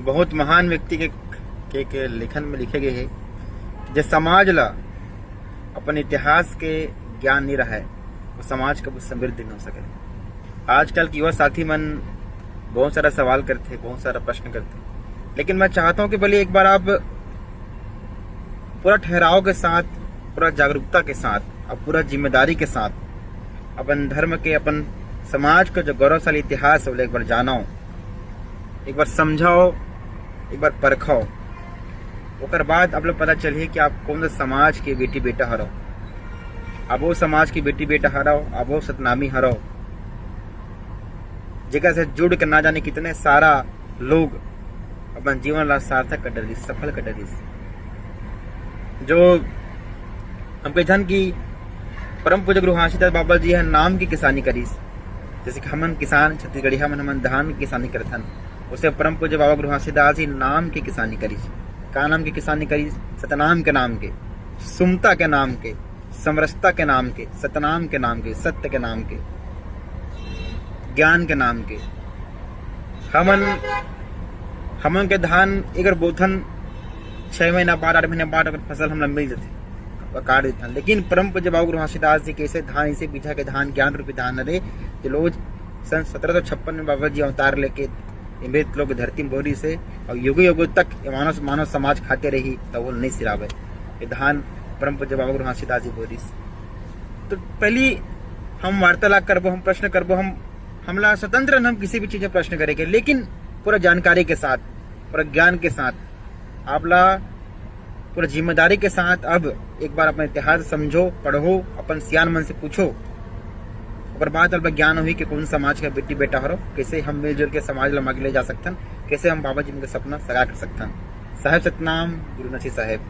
बहुत महान व्यक्ति के लेखन में लिखे गए है जे समाज ला अपन इतिहास के ज्ञान नहीं रहा है वो समाज कब समृद्ध नहीं हो सके। आजकल के युवा साथी मन बहुत सारा सवाल करते, बहुत सारा प्रश्न करते, लेकिन मैं चाहता हूं कि भले एक बार आप पूरा ठहराव के साथ, पूरा जागरूकता के साथ और पूरा जिम्मेदारी के साथ अपन धर्म के, अपन समाज का जो गौरवशाली इतिहास है एक बार जानो, एक बार समझाओ, एक बार परखाओ। ओकर बाद आप लोग पता चलिए कि आप कौन सा समाज के बेटी बेटा हरो। अब वो समाज की बेटी बेटा हरो, अब वो सतनामी हरो जगह से जुड़ के ना जाने कितने सारा लोग अपन जीवन ला सार्थक कर डरी, सफल कर डरी। जो हमके जन की परम पूज्य गुरु घासीदास बाबा जी है नाम की किसानी करीस, जैसे कि हमन किसान छत्तीसगढ़ी हमन धान की किसानी करथन, उसे परम पूज्य बाबा गुरु घासीदास जी नाम की किसानी करीस। का नाम की किसानी करीस? सतनाम के नाम के, सुमता के नाम के, समरसता के नाम के, सतनाम के नाम के, सत्य के नाम के, ज्ञान के नाम के। हमन के धान अगर बोथन 6 महीना बाद, 8 महीना बाद अगर फसल हमला मिल जाते काट देता, लेकिन परम पूज्य बाबा गुरु घासीदास जी के ऐसे धान, इसे पीछा के धान, ज्ञान रूपी धान रहे जो लोग सन 1756 में बाबा जी अवतार लेके मृत लोग धरती में बोरी से और युगों तक मानव समाज खाते रही तो वो नहीं सिरावे ये धान परम पूज्य बाबा गुरु घासीदास जी बोरी। तो पहली हम वार्तालाप करबो, हम प्रश्न करबो, हमला स्वतंत्र हम किसी भी चीज में प्रश्न करेंगे, लेकिन पूरा जानकारी के साथ, पूरा ज्ञान के साथ, आपला पूरा जिम्मेदारी के साथ। अब एक बार अपना इतिहास समझो, पढ़ो, अपन सियान मन से पूछो, और बाद अब ज्ञान हुई कि कौन समाज का बेटी बेटा हो, कैसे हम मिलजुल के समाज ला आगे ले जा सकथन, कैसे हम बाबा जी के सपना साकार कर सकथन। साहेब सतनाम, गुरु नसी साहेब।